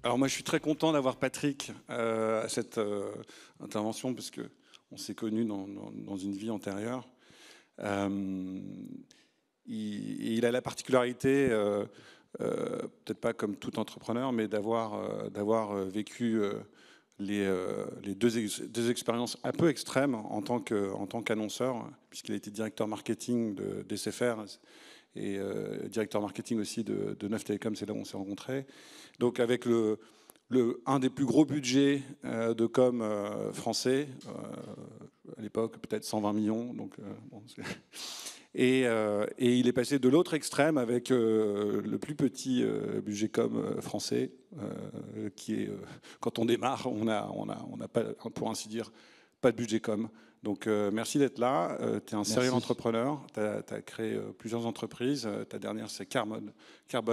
Alors moi, je suis très content d'avoir Patrick à cette intervention parce que on s'est connus dans une vie antérieure. Il a la particularité, peut-être pas comme tout entrepreneur, mais d'avoir vécu les deux expériences un peu extrêmes en tant qu'annonceur, puisqu'il a été directeur marketing de SFR et directeur marketing aussi de Neuf Télécom, c'est là où on s'est rencontrés. Donc avec un des plus gros budgets de com français, à l'époque peut-être 120 millions. Donc, bon, et il est passé de l'autre extrême avec le plus petit budget com français, qui est, quand on démarre, on n'a pas, pour ainsi dire, pas de budget com. Donc merci d'être là. Tu es un sérieux entrepreneur. Tu as créé plusieurs entreprises. Ta dernière, c'est Carbon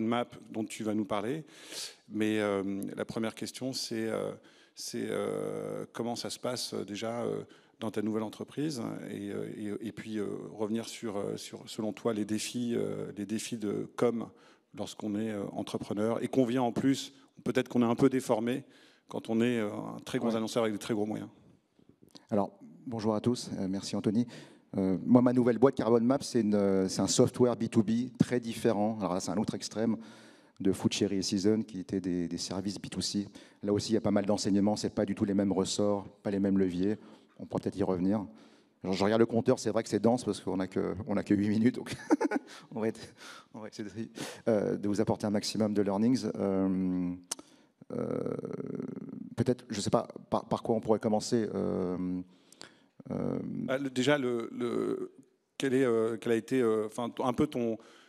Map, dont tu vas nous parler. Mais la première question, c'est comment ça se passe déjà dans ta nouvelle entreprise et puis revenir sur, selon toi, les défis de com lorsqu'on est entrepreneur et qu'on vient en plus, peut-être qu'on est un peu déformé quand on est un très gros annonceur avec des très gros moyens. Alors, bonjour à tous, merci Anthony. Moi, ma nouvelle boîte Carbon Map, c'est un software B2B très différent. Alors là, c'est un autre extrême de Foodcherry et Season qui étaient des services B2C. Là aussi, il y a pas mal d'enseignements, ce n'est pas du tout les mêmes ressorts, pas les mêmes leviers. On pourra peut-être y revenir. Je regarde le compteur, c'est vrai que c'est dense parce qu'on n'a que 8 minutes, donc on va essayer de vous apporter un maximum de learnings. Peut-être, je ne sais pas par quoi on pourrait commencer. Déjà, quel a été, un peu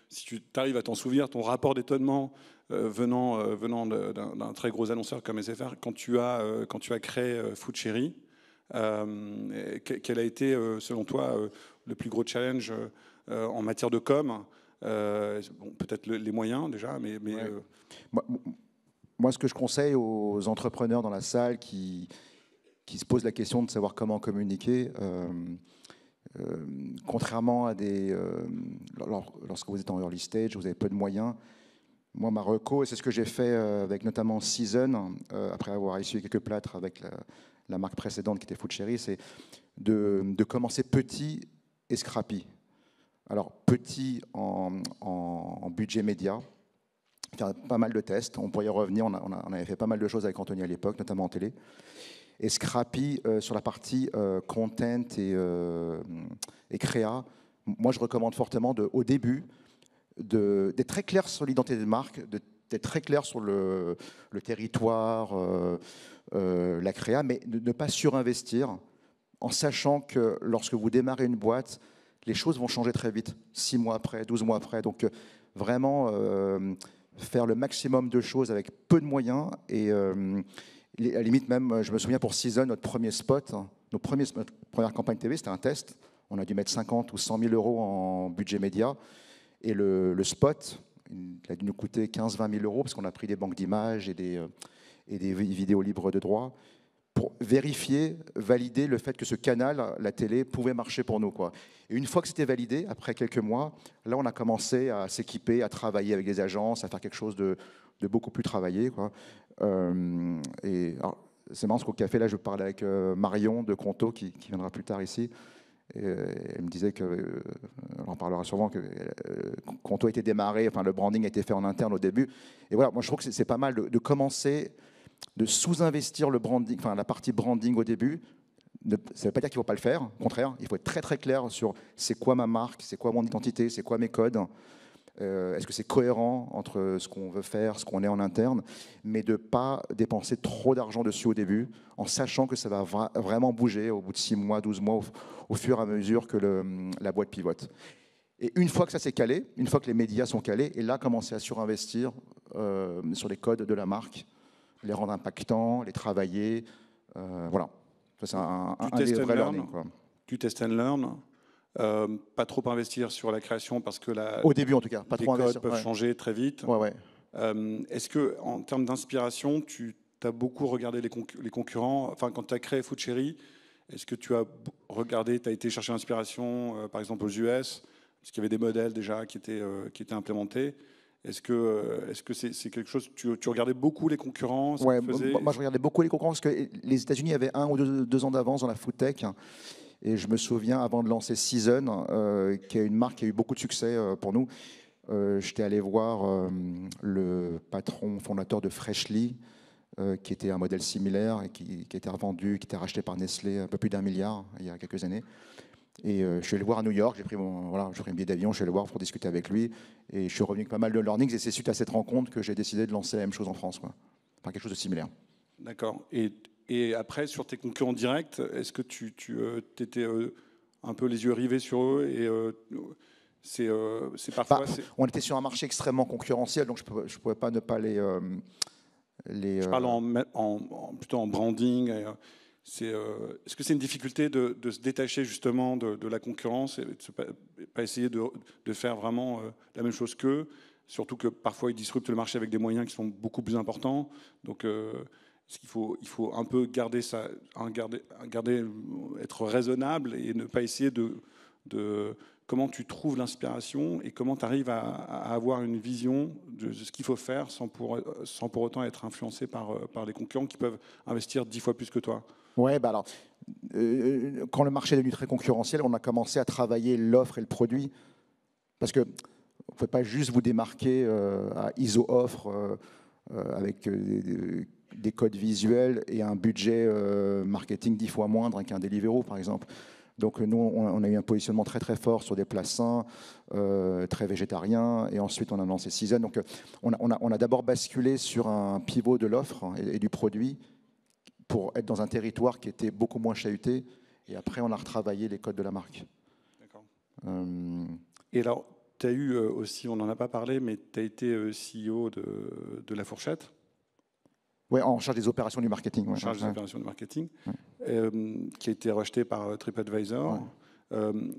si tu arrives à t'en souvenir, ton rapport d'étonnement venant d'un très gros annonceur comme SFR, quand tu as créé Foodcherry, quel a été, selon toi, le plus gros challenge en matière de com? Peut-être les moyens déjà, mais ouais. Moi, ce que je conseille aux entrepreneurs dans la salle qui se posent la question de savoir comment communiquer, contrairement à lorsque vous êtes en early stage, vous avez peu de moyens. Moi, ma reco, et c'est ce que j'ai fait avec notamment Season, après avoir essuyé quelques plâtres avec la marque précédente qui était Foodcherry, c'est de commencer petit et scrappy. Alors, petit en budget média, faire pas mal de tests, on pourrait y revenir, on avait fait pas mal de choses avec Anthony à l'époque, notamment en télé. Et scrappy sur la partie content et créa. Moi, je recommande fortement au début d'être très clair sur l'identité de marque, d'être très clair sur le territoire, la créa, mais de ne pas surinvestir en sachant que lorsque vous démarrez une boîte, les choses vont changer très vite, 6 mois après, 12 mois après. Donc vraiment faire le maximum de choses avec peu de moyens et à la limite même, je me souviens pour Season, notre premier spot, notre première campagne TV, c'était un test. On a dû mettre 50 ou 100 000 euros en budget média. Et le spot, il a dû nous coûter 15-20 000 euros parce qu'on a pris des banques d'images et des vidéos libres de droit pour vérifier, valider le fait que ce canal, la télé, pouvait marcher pour nous, quoi. Et une fois que c'était validé, après quelques mois, là, on a commencé à s'équiper, à travailler avec des agences, à faire quelque chose de beaucoup plus travaillé, quoi. C'est marrant parce qu'au café, là, je parlais avec Marion de Conto, qui viendra plus tard ici. Et elle me disait que, on en parlera sûrement, que Conto a été démarré, enfin le branding a été fait en interne au début. Et voilà, moi je trouve que c'est pas mal de commencer, de sous-investir le branding, enfin la partie branding au début. Ça ne veut pas dire qu'il ne faut pas le faire, au contraire, il faut être très très clair sur c'est quoi ma marque, c'est quoi mon identité, c'est quoi mes codes. Est-ce que c'est cohérent entre ce qu'on veut faire, ce qu'on est en interne, mais de ne pas dépenser trop d'argent dessus au début, en sachant que ça va vraiment bouger au bout de 6 mois, 12 mois, au fur et à mesure que la boîte pivote. Et une fois que ça s'est calé, une fois que les médias sont calés, et là, commencer à surinvestir sur les codes de la marque, les rendre impactants, les travailler. Voilà. Ça, c'est un des vrais learnings, quoi. Tu test and learn. Pas trop investir sur la création parce que au début en tout cas, pas les trop codes peuvent changer très vite. Ouais. Est-ce que en termes d'inspiration, tu as beaucoup regardé les concurrents? Enfin, quand tu as créé Foodcherry, est-ce que tu as regardé, tu as été chercher l'inspiration, par exemple aux US, parce qu'il y avait des modèles déjà qui étaient implémentés. Est-ce que c'est quelque chose, tu regardais beaucoup les concurrents, ce Ouais, qu'ils faisaient? moi je regardais beaucoup les concurrents parce que les États-Unis avaient 1 ou 2 ans d'avance dans la food tech. Et je me souviens, avant de lancer Season, qui est une marque qui a eu beaucoup de succès pour nous, j'étais allé voir le patron fondateur de Freshly, qui était un modèle similaire et qui a été revendu, qui était racheté par Nestlé un peu plus d'1 milliard il y a quelques années. Et je suis allé le voir à New York, j'ai pris un billet d'avion, je suis allé le voir pour discuter avec lui. Et je suis revenu avec pas mal de learnings. Et c'est suite à cette rencontre que j'ai décidé de lancer la même chose en France, quoi. Enfin, quelque chose de similaire. D'accord. Et après, sur tes concurrents directs, est-ce que tu étais un peu les yeux rivés sur eux et c'est parfois. On était sur un marché extrêmement concurrentiel, donc je ne pouvais pas ne pas Je parle plutôt en branding. Est-ce que c'est une difficulté de se détacher justement de la concurrence et de pas essayer de faire vraiment la même chose qu'eux, surtout que parfois ils disruptent le marché avec des moyens qui sont beaucoup plus importants. Donc est-ce qu'il faut un peu garder ça, être raisonnable et ne pas essayer de comment tu trouves l'inspiration et comment tu arrives à avoir une vision de ce qu'il faut faire sans pour autant être influencé par les concurrents qui peuvent investir 10 fois plus que toi? Ouais, bah alors, quand le marché est devenu très concurrentiel, on a commencé à travailler l'offre et le produit. Parce que vous ne pouvez pas juste vous démarquer à ISO offre avec des codes visuels et un budget marketing 10 fois moindre qu'un Deliveroo, par exemple. Donc nous, on a eu un positionnement très très fort sur des plats sains, très végétariens, et ensuite on a lancé Season. Donc on a d'abord basculé sur un pivot de l'offre et du produit pour être dans un territoire qui était beaucoup moins chahuté, et après on a retravaillé les codes de la marque. D'accord. Et alors, tu as eu aussi, on n'en a pas parlé, mais tu as été CEO de La Fourchette. Oui, en charge des opérations du marketing. En charge des opérations du marketing, qui a été racheté par TripAdvisor.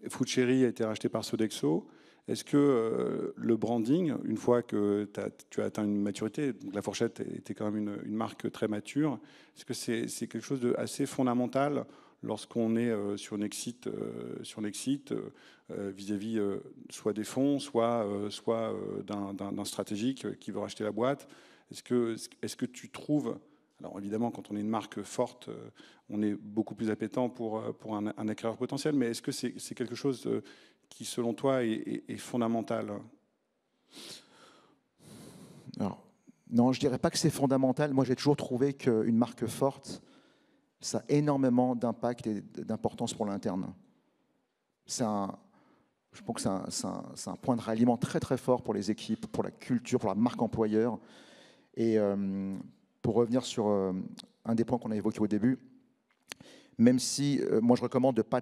Food Cherry a été racheté par Sodexo. Est-ce que le branding, une fois que tu as atteint une maturité, donc La Fourchette était quand même une marque très mature, est-ce que c'est quelque chose d'assez fondamental lorsqu'on est sur Nexit vis-à-vis soit des fonds, soit d'un stratégique qui veut racheter la boîte? Est-ce que tu trouves, alors évidemment quand on est une marque forte, on est beaucoup plus appétent pour un acquéreur potentiel, mais est-ce que c'est quelque chose qui selon toi est fondamental? Alors, non, je ne dirais pas que c'est fondamental. Moi j'ai toujours trouvé qu'une marque forte, ça a énormément d'impact et d'importance pour l'interne. Je pense que c'est un point de ralliement très très fort pour les équipes, pour la culture, pour la marque employeur. Et pour revenir sur un des points qu'on a évoqué au début, même si moi je recommande de ne pas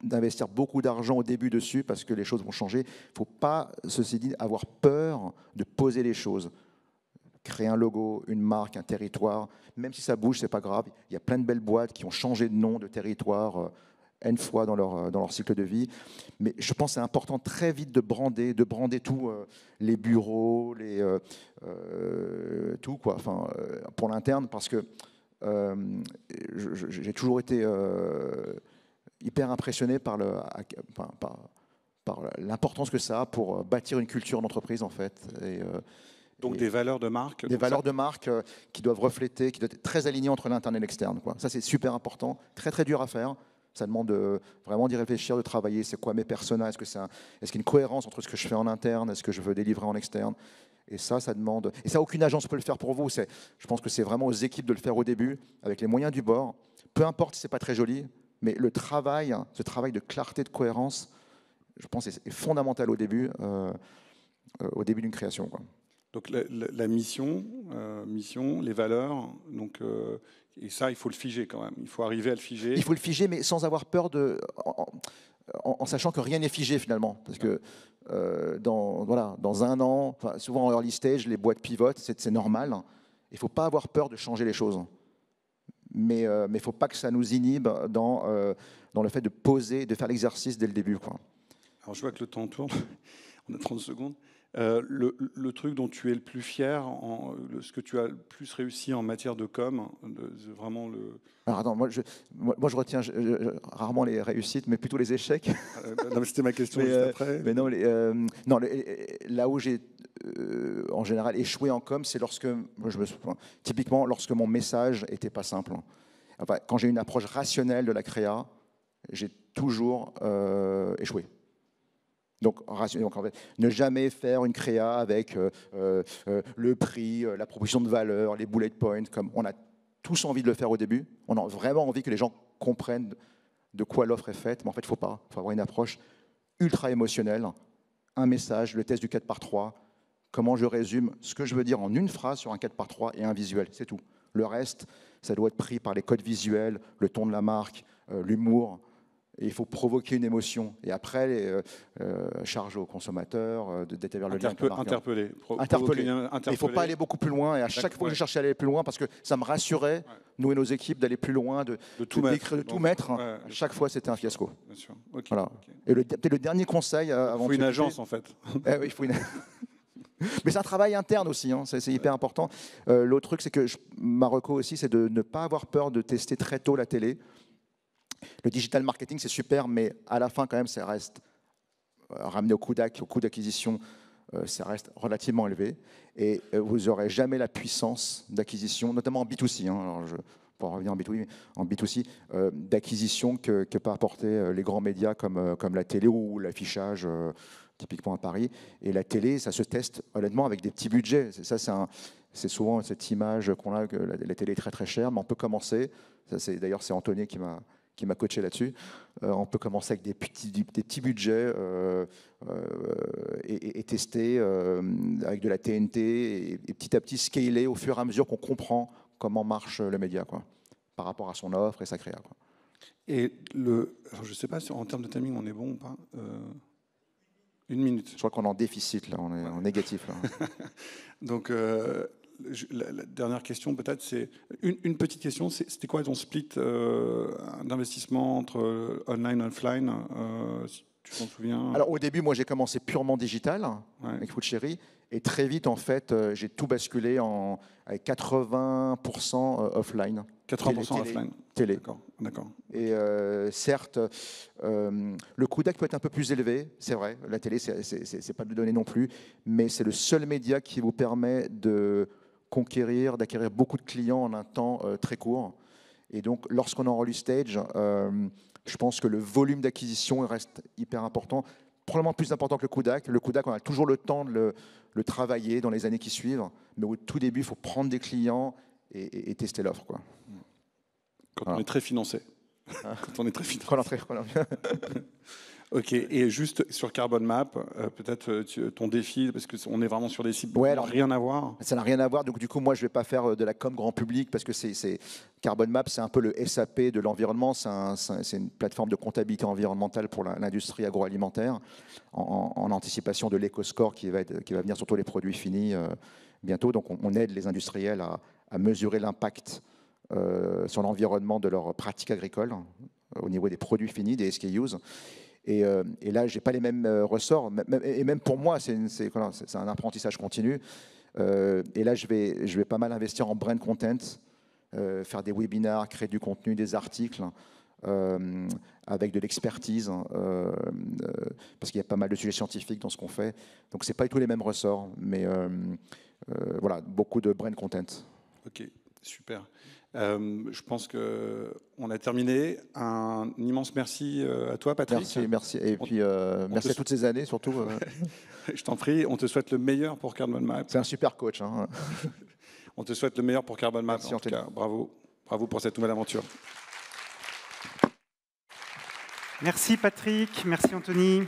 d'investir beaucoup d'argent au début dessus parce que les choses vont changer, il ne faut pas, ceci dit, avoir peur de poser les choses. Créer un logo, une marque, un territoire, même si ça bouge, ce n'est pas grave. Il y a plein de belles boîtes qui ont changé de nom, de territoire, N fois dans leur cycle de vie. Mais je pense que c'est important très vite de brander tout, les bureaux, tout, quoi. Enfin, pour l'interne, parce que j'ai toujours été hyper impressionné par l'importance que ça a pour bâtir une culture d'entreprise, en fait. Donc des valeurs de marque. Des valeurs de marque qui doivent refléter, qui doivent être très alignées entre l'interne et l'externe, quoi. Ça, c'est super important, très très dur à faire. Ça demande vraiment d'y réfléchir, de travailler. C'est quoi mes personas? Est-ce qu'il y a une cohérence entre ce que je fais en interne et ce que je veux délivrer en externe? Et ça demande... Et ça, aucune agence peut le faire pour vous. Je pense que c'est vraiment aux équipes de le faire au début, avec les moyens du bord. Peu importe si ce n'est pas très joli, mais ce travail de clarté, de cohérence, je pense est fondamental au début d'une création, quoi. Donc la mission, les valeurs, donc, et ça, il faut le figer quand même. Il faut arriver à le figer. Il faut le figer, mais sans avoir peur en sachant que rien n'est figé finalement. Parce que dans un an, souvent en early stage, les boîtes pivotent, c'est normal. Il ne faut pas avoir peur de changer les choses. Mais il ne faut pas que ça nous inhibe dans le fait de poser, de faire l'exercice dès le début, quoi. Alors je vois que le temps tourne. On a 30 secondes. Le truc dont tu es le plus fier, ce que tu as le plus réussi en matière de com, vraiment le... Alors attends, moi je retiens rarement les réussites, mais plutôt les échecs. Non, mais c'était ma question juste après. Mais non, là où j'ai en général échoué en com, c'est lorsque, typiquement, lorsque mon message n'était pas simple. Enfin, quand j'ai une approche rationnelle de la créa, j'ai toujours échoué. Donc, en fait, ne jamais faire une créa avec le prix, la proposition de valeur, les bullet points, comme on a tous envie de le faire au début. On a vraiment envie que les gens comprennent de quoi l'offre est faite, mais en fait, il faut pas. Il faut avoir une approche ultra émotionnelle, un message, le test du 4x3, comment je résume ce que je veux dire en une phrase sur un 4x3 et un visuel, c'est tout. Le reste, ça doit être pris par les codes visuels, le ton de la marque, l'humour. Et il faut provoquer une émotion. Et après, charge au consommateur d'établir le lien. Interpeller. Il ne faut pas aller beaucoup plus loin. Et à chaque fois que je cherchais à aller plus loin, parce que ça me rassurait, nous et nos équipes, d'aller plus loin, de tout mettre. À chaque fois, c'était un fiasco. Bien sûr. Okay, voilà. Okay. Et le dernier conseil avant... Il faut une agence, en fait. Oui, il faut une... Mais c'est un travail interne aussi, hein, c'est hyper important. L'autre truc, c'est que ma reco aussi, c'est de ne pas avoir peur de tester très tôt la télé. Le digital marketing, c'est super, mais à la fin, quand même, ça reste ramené au coût d'acquisition, ça reste relativement élevé. Et vous n'aurez jamais la puissance d'acquisition, notamment en B2C. Hein, alors pour revenir en B2C, d'acquisition que peuvent apporter les grands médias comme la télé ou l'affichage, typiquement à Paris. Et la télé, ça se teste honnêtement avec des petits budgets. C'est souvent cette image qu'on a que la télé est très très chère, mais on peut commencer. D'ailleurs, c'est Anthony qui m'a coaché là-dessus. On peut commencer avec des petits budgets et tester avec de la TNT et petit à petit scaler au fur et à mesure qu'on comprend comment marche le média, quoi, par rapport à son offre et sa créa, quoi. Et alors je ne sais pas si en termes de timing on est bon ou pas. 1 minute. Je crois qu'on est en déficit, là, on est en négatif. Là. Donc, la dernière question, peut-être, c'est une petite question. C'était quoi ton split d'investissement entre online et offline si tu t'en souviens? Alors, au début, moi, j'ai commencé purement digital avec Foodcherry. Et très vite, en fait, j'ai tout basculé avec 80% offline. 80% offline. Télé. D'accord. Et certes, le coût d'acc peut être un peu plus élevé, c'est vrai. La télé, c'est pas de données non plus, mais c'est le seul média qui vous permet d'acquérir beaucoup de clients en un temps très court. Et donc, lorsqu'on est en early stage, je pense que le volume d'acquisition reste hyper important, probablement plus important que le coût d'acc. Le coût d'acc, on a toujours le temps de le travailler dans les années qui suivent, mais au tout début, il faut prendre des clients et tester l'offre, quoi. Quand on est très financé. Quand on est très financé. Ok, et juste sur Carbon Map, peut-être ton défi, parce qu'on est vraiment sur des cibles qui n'ont rien à voir. Ça n'a rien à voir, donc du coup, moi, je ne vais pas faire de la com grand public, parce que Carbon Map, c'est un peu le SAP de l'environnement, c'est une plateforme de comptabilité environnementale pour l'industrie agroalimentaire, en anticipation de l'éco-score qui va venir sur tous les produits finis bientôt. Donc, on aide les industriels à mesurer l'impact sur l'environnement de leurs pratiques agricoles, au niveau des produits finis, des SKUs. Et là, je n'ai pas les mêmes ressorts. Et même pour moi, c'est un apprentissage continu. Et là, je vais pas mal investir en brand content, faire des webinars, créer du contenu, des articles, avec de l'expertise, parce qu'il y a pas mal de sujets scientifiques dans ce qu'on fait. Donc, ce n'est pas du tout les mêmes ressorts, mais voilà, beaucoup de brand content. Ok, super. Je pense qu'on a terminé. Un immense merci à toi, Patrick. Merci. Et puis, merci à toutes ces années, surtout. Je t'en prie, on te souhaite le meilleur pour Carbon Map. C'est un super coach. Hein. On te souhaite le meilleur pour Carbon Map. Merci, en tout cas. Bravo pour cette nouvelle aventure. Merci, Patrick. Merci, Anthony.